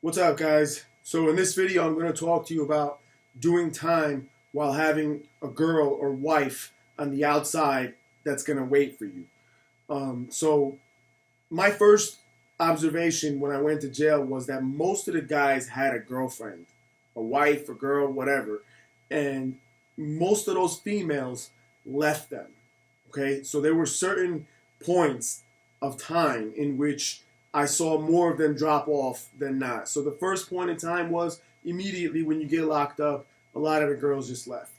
What's up, guys? So in this video, I'm going to talk to you about doing time while having a girl or wife on the outside that's going to wait for you. So my first observation when I went to jail was that most of the guys had a girlfriend, a wife, a girl, whatever, and most of those females left them. Okay, so there were certain points of time in which I saw more of them drop off than not. So the first point in time was immediately when you get locked up, a lot of the girls just left.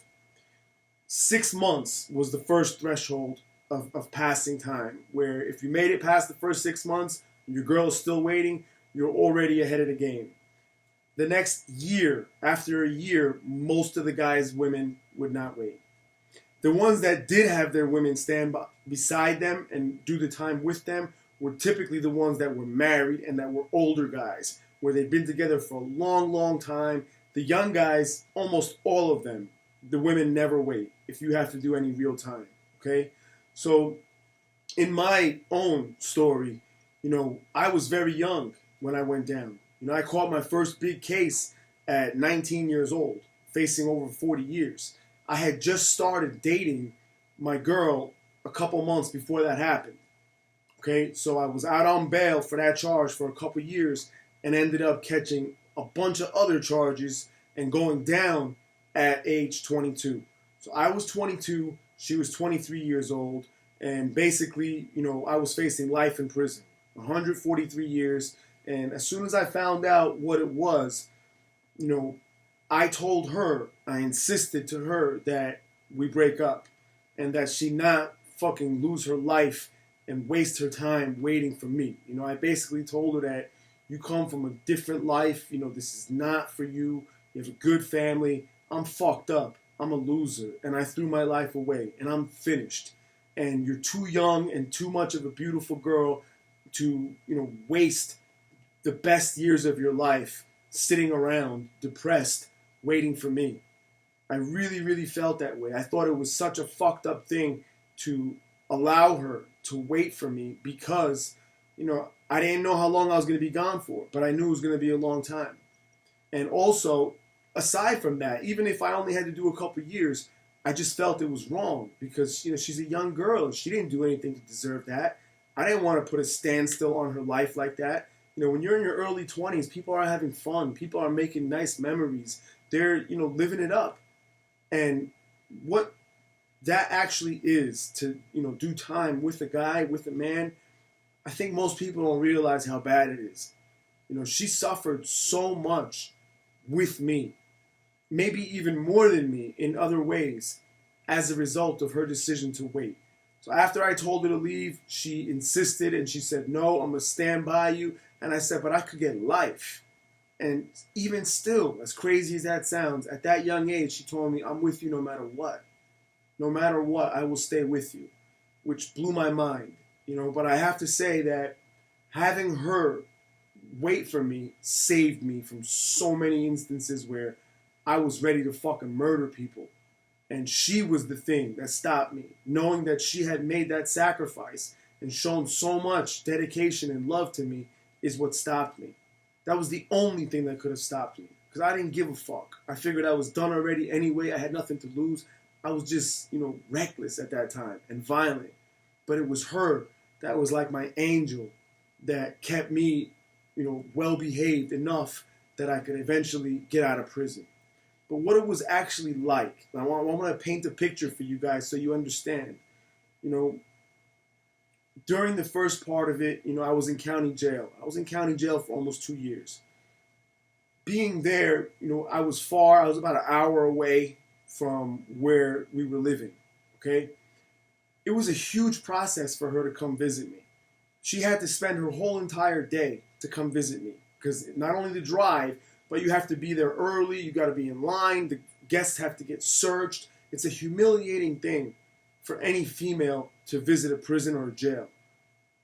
6 months was the first threshold of passing time, where if you made it past the first 6 months, your girl is still waiting, you're already ahead of the game. The next year, after a year, most of the guys' women would not wait. The ones that did have their women stand beside them and do the time with them were typically the ones that were married and that were older guys, where they'd been together for a long, long time. The young guys, almost all of them, the women never wait if you have to do any real time, okay? So in my own story, I was very young when I went down. I caught my first big case at 19 years old, facing over 40 years. I had just started dating my girl a couple months before that happened. Okay, so I was out on bail for that charge for a couple years and ended up catching a bunch of other charges and going down at age 22. So I was 22, she was 23 years old, and basically, I was facing life in prison, 143 years. And as soon as I found out what it was, I told her, I insisted to her that we break up and that she not fucking lose her life and waste her time waiting for me. I basically told her that you come from a different life. This is not for you. You have a good family. I'm fucked up. I'm a loser. And I threw my life away. And I'm finished. And you're too young and too much of a beautiful girl to, waste the best years of your life sitting around depressed waiting for me. I really, really felt that way. I thought it was such a fucked up thing to allow her to wait for me because, I didn't know how long I was going to be gone for, but I knew it was going to be a long time. And also, aside from that, even if I only had to do a couple years, I just felt it was wrong because, she's a young girl and she didn't do anything to deserve that. I didn't want to put a standstill on her life like that. When you're in your early 20s, people are having fun. People are making nice memories. They're, living it up. And what that actually is to, do time with a guy, with a man, I think most people don't realize how bad it is. She suffered so much with me, maybe even more than me in other ways, as a result of her decision to wait. So after I told her to leave, she insisted and she said, no, I'm going to stand by you. And I said, but I could get life. And even still, as crazy as that sounds, at that young age, she told me, I'm with you no matter what. No matter what, I will stay with you, which blew my mind. But I have to say that having her wait for me saved me from so many instances where I was ready to fucking murder people. And she was the thing that stopped me. Knowing that she had made that sacrifice and shown so much dedication and love to me is what stopped me. That was the only thing that could have stopped me. Because I didn't give a fuck. I figured I was done already anyway. I had nothing to lose. I was just, reckless at that time and violent. But it was her that was like my angel that kept me, well-behaved enough that I could eventually get out of prison. But what it was actually like, I want to paint a picture for you guys so you understand. During the first part of it, I was in county jail. I was in county jail for almost 2 years. Being there, I was far. I was about an hour away from where we were living, okay? It was a huge process for her to come visit me. She had to spend her whole entire day to come visit me because not only the drive, but you have to be there early, you got to be in line, the guests have to get searched. It's a humiliating thing for any female to visit a prison or a jail.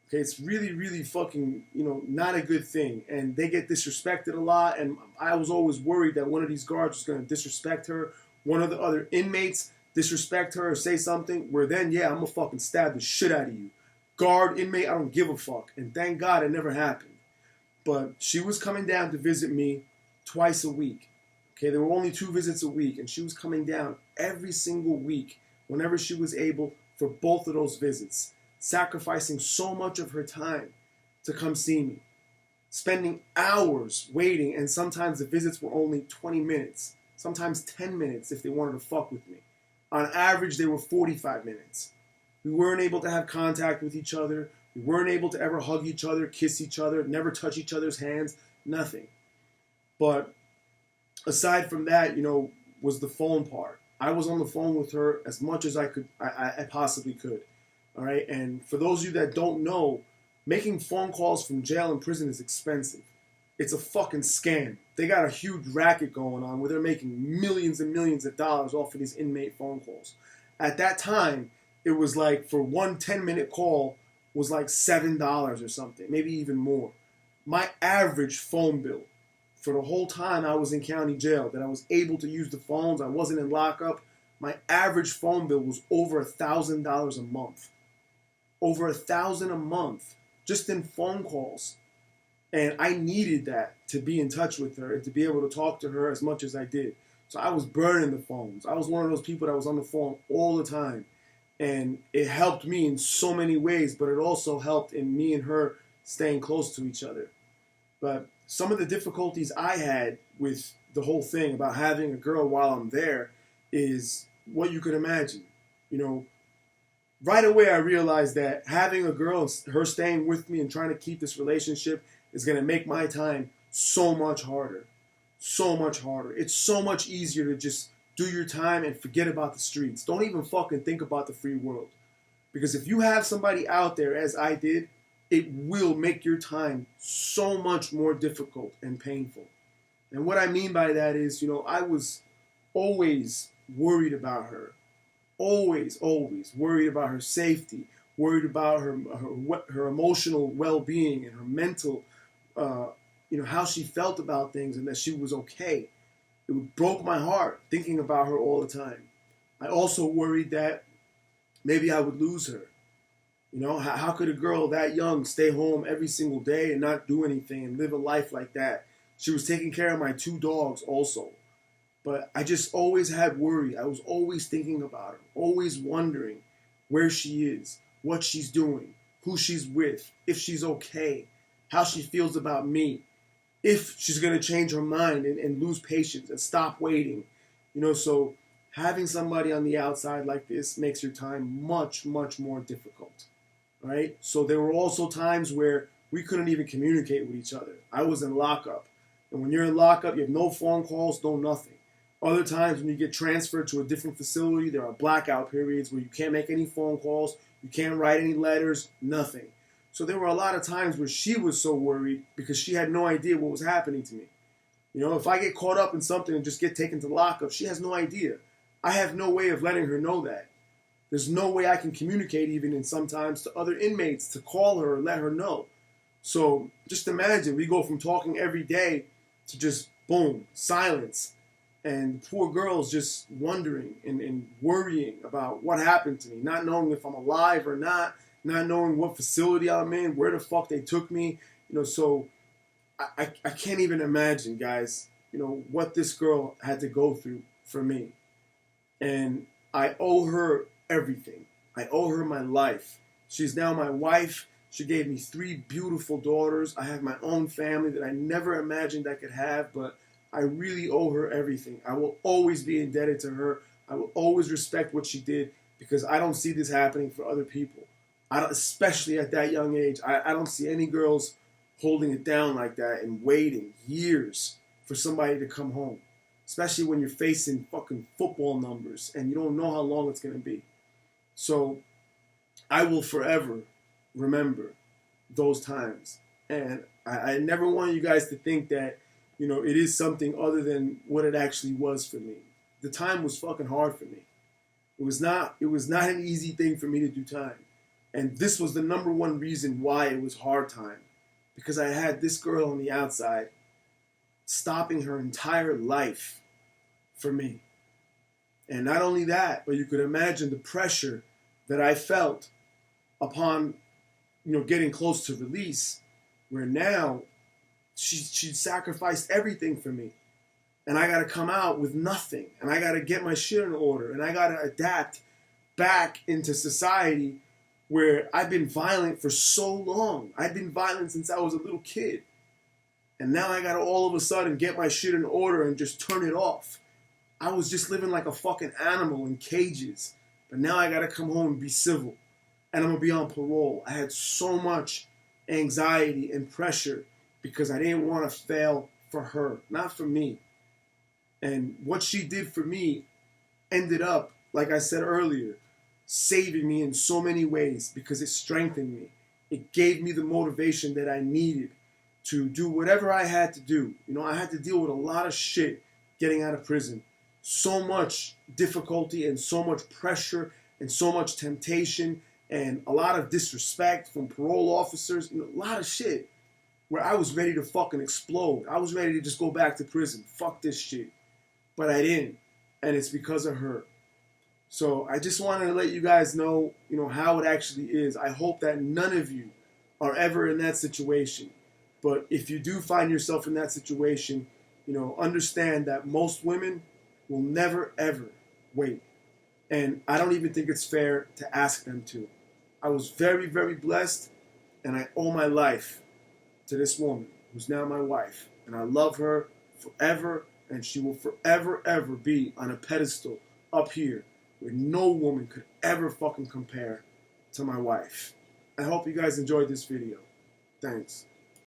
Okay, it's really, really fucking, not a good thing. And they get disrespected a lot, and I was always worried that one of these guards was going to disrespect her, one of the other inmates disrespect her or say something, where then, yeah, I'm going to fucking stab the shit out of you. Guard, inmate, I don't give a fuck. And thank God it never happened. But she was coming down to visit me twice a week. Okay, there were only 2 visits a week, and she was coming down every single week whenever she was able for both of those visits, sacrificing so much of her time to come see me, spending hours waiting, and sometimes the visits were only 20 minutes, sometimes 10 minutes if they wanted to fuck with me. On average, they were 45 minutes. We weren't able to have contact with each other. We weren't able to ever hug each other, kiss each other, never touch each other's hands, nothing. But aside from that, was the phone part. I was on the phone with her as much as I possibly could. All right. And for those of you that don't know, making phone calls from jail and prison is expensive. It's a fucking scam. They got a huge racket going on where they're making millions and millions of dollars off of these inmate phone calls. At that time, it was like for one 10-minute call was like $7 or something, maybe even more. My average phone bill for the whole time I was in county jail, that I was able to use the phones, I wasn't in lockup, my average phone bill was over $1,000 a month. Over $1,000 a month, just in phone calls. And I needed that to be in touch with her and to be able to talk to her as much as I did. So I was burning the phones. I was one of those people that was on the phone all the time. And it helped me in so many ways, but it also helped in me and her staying close to each other. But some of the difficulties I had with the whole thing about having a girl while I'm there is what you could imagine. Right away I realized that having a girl and her staying with me and trying to keep this relationship is going to make my time so much harder. So much harder. It's so much easier to just do your time and forget about the streets. Don't even fucking think about the free world. Because if you have somebody out there, as I did, it will make your time so much more difficult and painful. And what I mean by that is, I was always worried about her. Always worried about her safety, worried about her emotional well-being and her mental, how she felt about things and that she was okay. It broke my heart thinking about her all the time. I also worried that maybe I would lose her. How could a girl that young stay home every single day and not do anything and live a life like that? She was taking care of my 2 dogs also. But I just always had worry. I was always thinking about her, always wondering where she is, what she's doing, who she's with, if she's okay, how she feels about me, if she's going to change her mind and lose patience and stop waiting. So having somebody on the outside like this makes your time much, much more difficult. All right? So there were also times where we couldn't even communicate with each other. I was in lockup. And when you're in lockup, you have no phone calls, no nothing. Other times when you get transferred to a different facility, there are blackout periods where you can't make any phone calls, you can't write any letters, nothing. So there were a lot of times where she was so worried because she had no idea what was happening to me. If I get caught up in something and just get taken to lockup, she has no idea. I have no way of letting her know that. There's no way I can communicate even in sometimes to other inmates to call her or let her know. So just imagine, we go from talking every day to just boom, silence. And the poor girl's just wondering and worrying about what happened to me, not knowing if I'm alive or not knowing what facility I'm in, where the fuck they took me. So I can't even imagine, guys, what this girl had to go through for me. And I owe her everything. I owe her my life. She's now my wife. She gave me 3 beautiful daughters. I have my own family that I never imagined I could have, but I really owe her everything. I will always be indebted to her. I will always respect what she did because I don't see this happening for other people. Especially at that young age. I don't see any girls holding it down like that and waiting years for somebody to come home. Especially when you're facing fucking football numbers and you don't know how long it's going to be. So I will forever remember those times. And I never want you guys to think that it is something other than what it actually was for me. The time was fucking hard for me. It was not an easy thing for me to do time. And this was the number one reason why it was hard time. Because I had this girl on the outside stopping her entire life for me. And not only that, but you could imagine the pressure that I felt upon, getting close to release, where now she sacrificed everything for me. And I got to come out with nothing. And I got to get my shit in order. And I got to adapt back into society where I've been violent for so long. I've been violent since I was a little kid. And now I got to all of a sudden get my shit in order and just turn it off. I was just living like a fucking animal in cages. But now I got to come home and be civil. And I'm going to be on parole. I had so much anxiety and pressure because I didn't want to fail for her, not for me. And what she did for me ended up, like I said earlier, saving me in so many ways because it strengthened me. It gave me the motivation that I needed to do whatever I had to do. You know, I had to deal with a lot of shit getting out of prison. So much difficulty and so much pressure and so much temptation and a lot of disrespect from parole officers. You know, a lot of shit where I was ready to fucking explode. I was ready to just go back to prison. Fuck this shit. But I didn't. And it's because of her. So I just wanted to let you guys know, you know, how it actually is. I hope that none of you are ever in that situation. But if you do find yourself in that situation, you know, understand that most women will never, ever wait. And I don't even think it's fair to ask them to. I was very, very blessed, and I owe my life to this woman, who's now my wife. And I love her forever, and she will forever, ever be on a pedestal up here where no woman could ever fucking compare to my wife. I hope you guys enjoyed this video. Thanks.